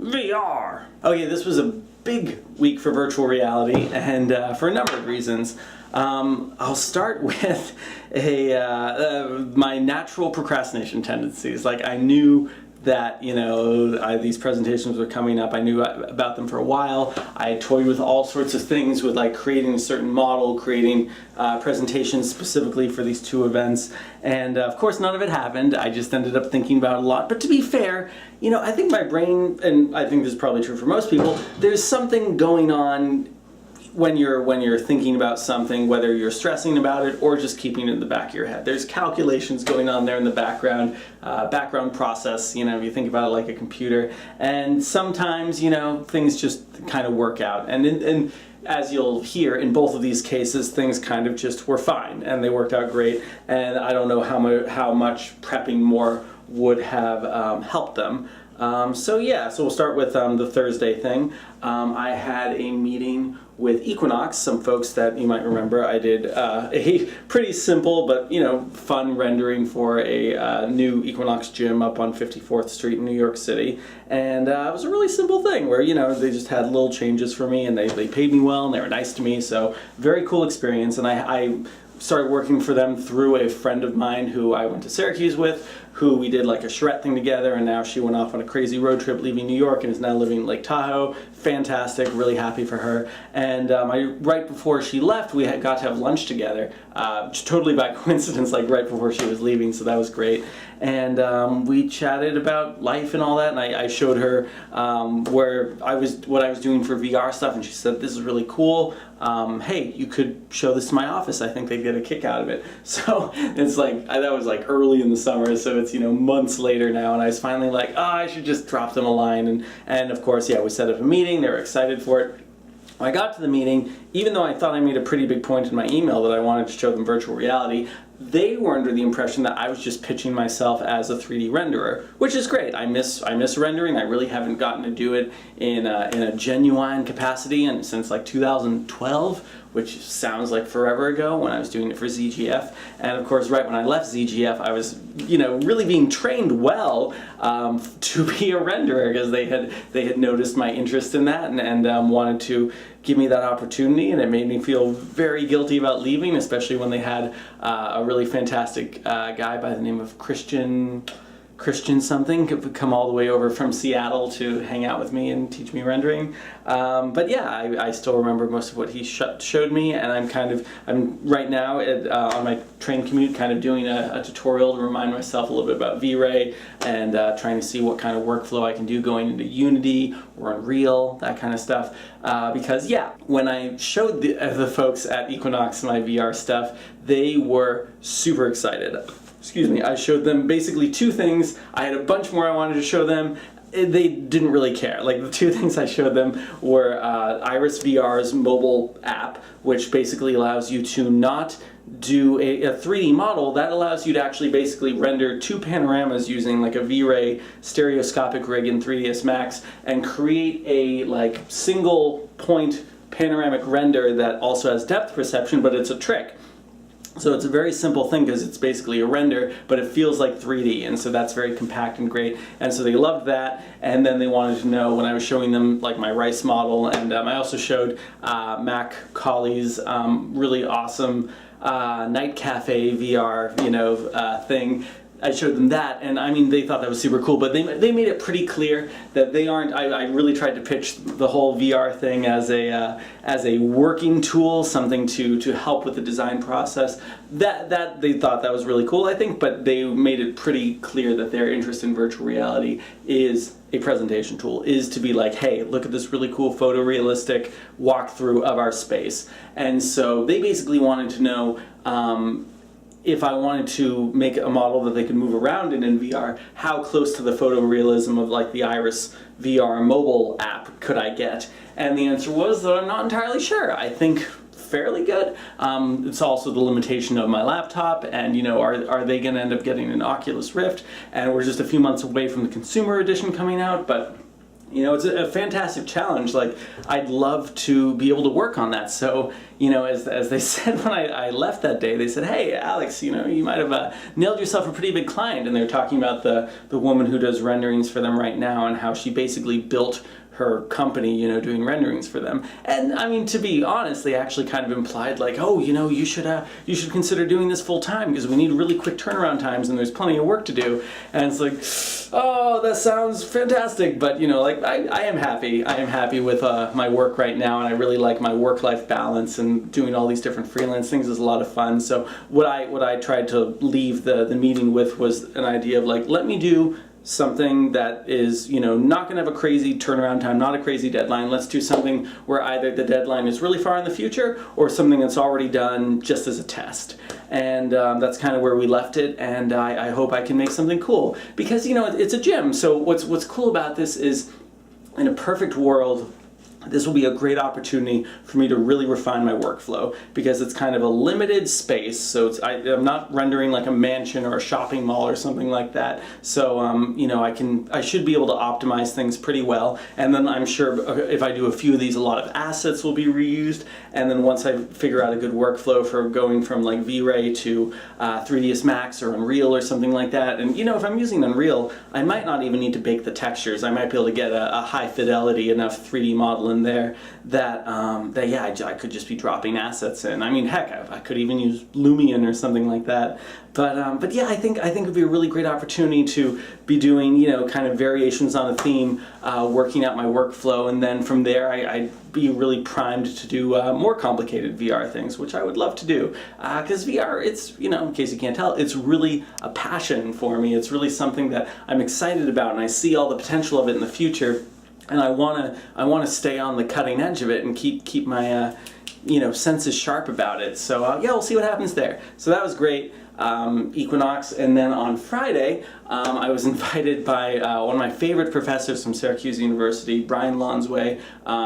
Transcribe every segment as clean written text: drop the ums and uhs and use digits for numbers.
VR. Okay, this was a big week for virtual reality, and for a number of reasons. I'll start with my natural procrastination tendencies. Like, I knew that, these presentations were coming up. I knew about them for a while. I toyed with all sorts of things, with like creating a certain model, creating presentations specifically for these two events, and of course none of it happened. I just ended up thinking about it a lot. But to be fair, I think my brain, and I think this is probably true for most people, there's something going on when you're thinking about something, whether you're stressing about it or just keeping it in the back of your head. There's calculations going on there in the background process, if you think about it like a computer. And sometimes, things just kind of work out. And as you'll hear, in both of these cases, things kind of just were fine, and they worked out great. And I don't know how much prepping more would have helped them. So we'll start with the Thursday thing. I had a meeting with Equinox, some folks that you might remember. I did a pretty simple but fun rendering for a new Equinox gym up on 54th Street in New York City, and it was a really simple thing where they just had little changes for me, and they paid me well and they were nice to me. So very cool experience, and I started working for them through a friend of mine who I went to Syracuse with, who we did like a charrette thing together, and now she went off on a crazy road trip leaving New York and is now living in Lake Tahoe. Fantastic, really happy for her. And right before she left, we got to have lunch together, totally by coincidence, like right before she was leaving, so that was great. And we chatted about life and all that, and I showed her what I was doing for VR stuff, and she said, "This is really cool. Hey, you could show this to my office. I think they'd get a kick out of it." So it's like, that was like early in the summer, so it's months later now, and I was finally like, I should just drop them a line, and of course, we set up a meeting. They were excited for it. When I got to the meeting, even though I thought I made a pretty big point in my email that I wanted to show them virtual reality, they were under the impression that I was just pitching myself as a 3D renderer, which is great. I miss rendering. I really haven't gotten to do it in a genuine capacity since like 2012, which sounds like forever ago, when I was doing it for ZGF. And of course, right when I left ZGF, I was really being trained well to be a renderer, because they had noticed my interest in that and wanted to give me that opportunity, and it made me feel very guilty about leaving, especially when they had a really fantastic guy by the name of Christian something come all the way over from Seattle to hang out with me and teach me rendering. But I still remember most of what he showed me, and I'm right now on my train commute kind of doing a tutorial to remind myself a little bit about V-Ray, and trying to see what kind of workflow I can do going into Unity or Unreal, that kind of stuff. Because when I showed the folks at Equinox my VR stuff, they were super excited. Excuse me, I showed them basically two things. I had a bunch more I wanted to show them. They didn't really care. Like, the two things I showed them were Iris VR's mobile app, which basically allows you to not do a 3D model. That allows you to actually basically render two panoramas using like a V-Ray stereoscopic rig in 3ds Max, and create a like single point panoramic render that also has depth perception, but it's a trick. So it's a very simple thing, because it's basically a render, but it feels like 3D, and so that's very compact and great. And so they loved that, and then they wanted to know, when I was showing them like my rice model, and I also showed Mac Colley's really awesome Night Cafe VR thing. I showed them that, and I mean, they thought that was super cool, but they made it pretty clear that they aren't. I really tried to pitch the whole VR thing as a working tool, something to help with the design process. That they thought that was really cool, I think, but they made it pretty clear that their interest in virtual reality is a presentation tool, is to be like, hey, look at this really cool photorealistic walkthrough of our space. And so they basically wanted to know, if I wanted to make a model that they could move around in VR, how close to the photorealism of like the Iris VR mobile app could I get? And the answer was that I'm not entirely sure. I think fairly good. It's also the limitation of my laptop, and are they going to end up getting an Oculus Rift? And we're just a few months away from the consumer edition coming out, but You know, it's a fantastic challenge. Like, I'd love to be able to work on that. So, you know, as they said when I left that day, they said, hey, Alex, you know, you might have nailed yourself a pretty big client. And they were talking about the woman who does renderings for them right now and how she basically built her company, you know, doing renderings for them. And I mean, to be honest, they actually kind of implied like, oh, you know, you should consider doing this full time because we need really quick turnaround times and there's plenty of work to do. And it's like, oh, that sounds fantastic. But, you know, like I am happy. I am happy with my work right now, and I really like my work-life balance, and doing all these different freelance things is a lot of fun. So what I tried to leave the meeting with was an idea of like, let me do something that is, you know, not going to have a crazy turnaround time, not a crazy deadline. Let's do something where either the deadline is really far in the future or something that's already done just as a test. And that's kind of where we left it, and I hope I can make something cool. Because, you know, it's a gym, so what's cool about this is, in a perfect world, this will be a great opportunity for me to really refine my workflow, because it's kind of a limited space. So I'm not rendering like a mansion or a shopping mall or something like that. So you know, I should be able to optimize things pretty well. And then I'm sure if I do a few of these, a lot of assets will be reused. And then once I figure out a good workflow for going from like V-Ray to 3ds Max or Unreal or something like that, and you know, if I'm using Unreal, I might not even need to bake the textures. I might be able to get a high fidelity enough 3D model in there that yeah, I could just be dropping assets in. I mean, heck, I could even use Lumion or something like that. But yeah, I think it would be a really great opportunity to be doing, you know, kind of variations on a theme, working out my workflow, and then from there I'd be really primed to do more complicated VR things, which I would love to do. Because VR, it's, you know, in case you can't tell, it's really a passion for me. It's really something that I'm excited about, and I see all the potential of it in the future. And I wanna stay on the cutting edge of it and keep my you know, senses sharp about it. So yeah, we'll see what happens there. So that was great. Equinox, and then on Friday I was invited by one of my favorite professors from Syracuse University, Brian Lonsway.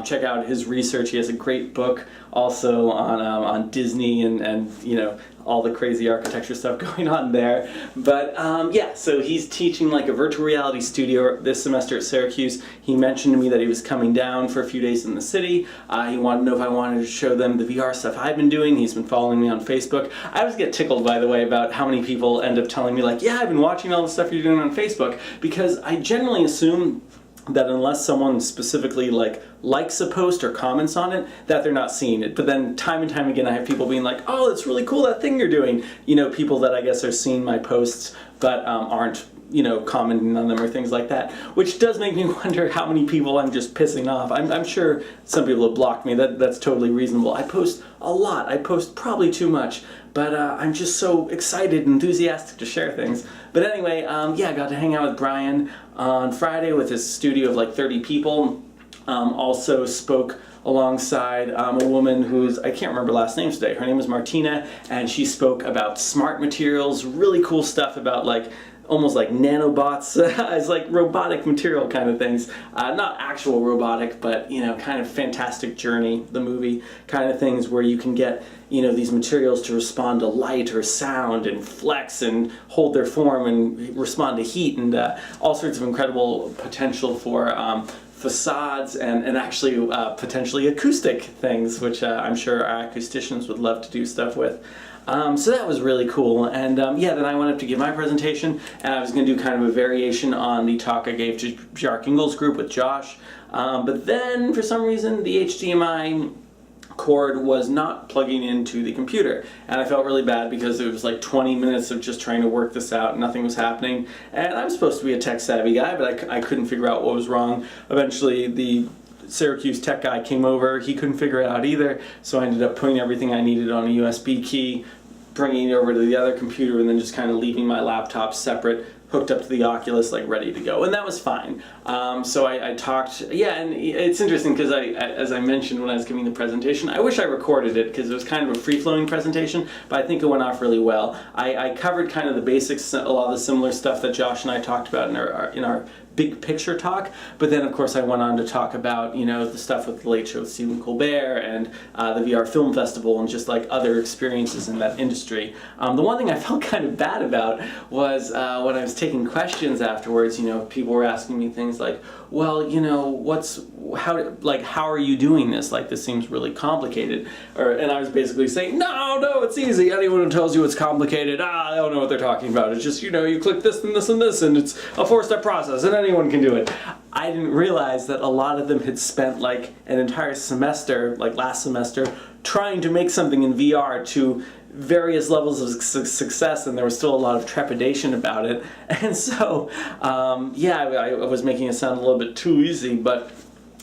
Check out his research. He has a great book also on Disney and you know, all the crazy architecture stuff going on there. But yeah, so he's teaching like a virtual reality studio this semester at Syracuse. He mentioned to me that he was coming down for a few days in the city. He wanted to know if I wanted to show them the VR stuff I've been doing. He's been following me on Facebook. I always get tickled, by the way, about how many people end up telling me like, yeah, I've been watching all the stuff you're doing on Facebook, because I generally assume that unless someone specifically like likes a post or comments on it, that they're not seeing it. But then time and time again I have people being like, oh, it's really cool, that thing you're doing. You know, people that I guess are seeing my posts but aren't, you know, commenting on them or things like that, which does make me wonder how many people I'm just pissing off. I'm sure some people have blocked me. That's totally reasonable. I post a lot. I post probably too much, but I'm just so excited and enthusiastic to share things. But anyway, yeah, I got to hang out with Brian on Friday with his studio of like 30 people. Also spoke alongside a woman who's, I can't remember last name today. Her name is Martina, and she spoke about smart materials, really cool stuff about like almost like nanobots, as like robotic material kind of things. Not actual robotic, but, you know, kind of Fantastic Journey, the movie kind of things where you can get, you know, these materials to respond to light or sound and flex and hold their form and respond to heat, and all sorts of incredible potential for facades and actually potentially acoustic things, which I'm sure our acousticians would love to do stuff with. So that was really cool, and yeah, then I went up to give my presentation, and I was going to do kind of a variation on the talk I gave to Jark Ingles' group with Josh, but then for some reason the HDMI cord was not plugging into the computer, and I felt really bad because it was like 20 minutes of just trying to work this out and nothing was happening. And I'm supposed to be a tech savvy guy, but I couldn't figure out what was wrong. Eventually the Syracuse tech guy came over. He couldn't figure it out either, so I ended up putting everything I needed on a USB key, bringing it over to the other computer, and then just kind of leaving my laptop separate, hooked up to the Oculus, like ready to go, and that was fine. So I talked, yeah, and it's interesting because as I mentioned when I was giving the presentation, I wish I recorded it because it was kind of a free-flowing presentation, but I think it went off really well. I covered kind of the basics, a lot of the similar stuff that Josh and I talked about in our big picture talk, but then of course I went on to talk about, you know, the stuff with the Late Show with Stephen Colbert and the VR Film Festival and just like other experiences in that industry. The one thing I felt kind of bad about was when I was taking questions afterwards, you know, people were asking me things like, well, you know, how are you doing this? Like, this seems really complicated. And I was basically saying, no, it's easy. Anyone who tells you it's complicated, they don't know what they're talking about. It's just, you know, you click this and this and this, and it's a 4-step process, and anyone can do it. I didn't realize that a lot of them had spent like an entire semester, like last semester, trying to make something in VR to various levels of success, and there was still a lot of trepidation about it. And so, I was making it sound a little bit too easy, but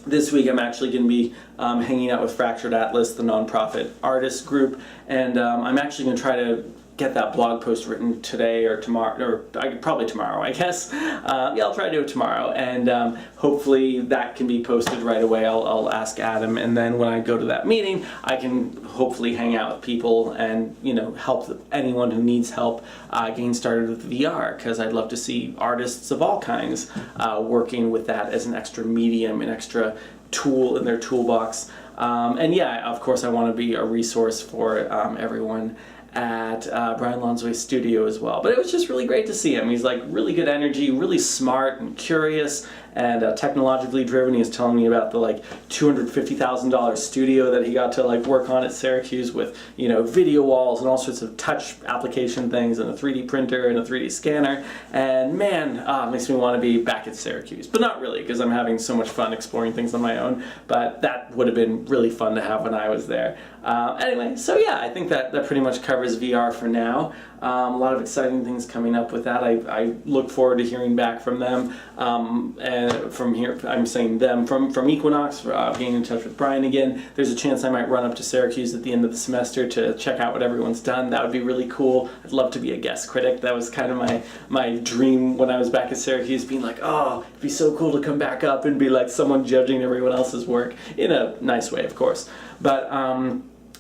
this week I'm actually going to be hanging out with Fractured Atlas, the nonprofit artist group, and I'm actually going to try to get that blog post written today or tomorrow, or probably tomorrow, I guess. I'll try to do it tomorrow, and hopefully that can be posted right away. I'll ask Adam, and then when I go to that meeting, I can hopefully hang out with people and, you know, help anyone who needs help getting started with VR, because I'd love to see artists of all kinds working with that as an extra medium, an extra tool in their toolbox. And yeah, of course I want to be a resource for everyone at Brian Lonsway's studio as well. But it was just really great to see him. He's like really good energy, really smart and curious, and technologically driven. He was telling me about the like $250,000 studio that he got to like work on at Syracuse with, you know, video walls and all sorts of touch application things and a 3D printer and a 3D scanner. And man, it makes me want to be back at Syracuse. But not really, because I'm having so much fun exploring things on my own. But that would have been really fun to have when I was there. Anyway, so yeah, I think that pretty much covers VR for now. A lot of exciting things coming up with that. I look forward to hearing back from them. And from here, I'm saying them, from Equinox, getting in touch with Brian again. There's a chance I might run up to Syracuse at the end of the semester to check out what everyone's done. That would be really cool. I'd love to be a guest critic. That was kind of my dream when I was back at Syracuse, being like, oh, it'd be so cool to come back up and be like someone judging everyone else's work, in a nice way, of course. But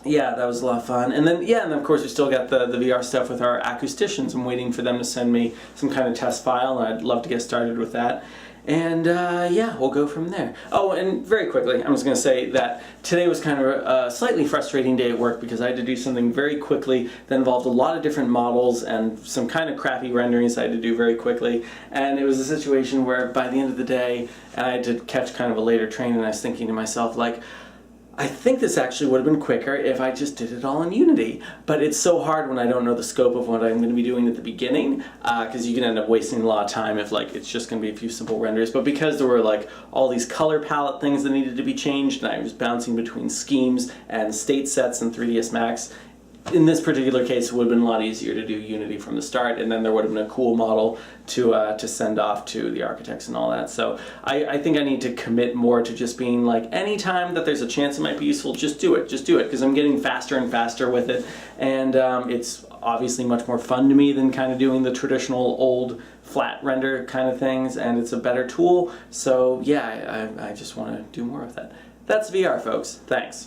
yeah, that was a lot of fun. And then, and of course we still got the VR stuff with our acousticians. I'm waiting for them to send me some kind of test file, and I'd love to get started with that. And we'll go from there. Oh, and very quickly, I'm just going to say that today was kind of a slightly frustrating day at work, because I had to do something very quickly that involved a lot of different models and some kind of crappy renderings I had to do very quickly. And it was a situation where by the end of the day, and I had to catch kind of a later train, and I was thinking to myself, like, I think this actually would have been quicker if I just did it all in Unity. But it's so hard when I don't know the scope of what I'm going to be doing at the beginning, because you can end up wasting a lot of time if like it's just going to be a few simple renders. But because there were like all these color palette things that needed to be changed, and I was bouncing between schemes and state sets in 3ds Max, in this particular case, it would have been a lot easier to do Unity from the start, and then there would have been a cool model to send off to the architects and all that. So I think I need to commit more to just being like, anytime that there's a chance it might be useful, just do it, because I'm getting faster and faster with it, and it's obviously much more fun to me than kind of doing the traditional old flat render kind of things, and it's a better tool. So yeah, I just want to do more of that. That's VR, folks. Thanks.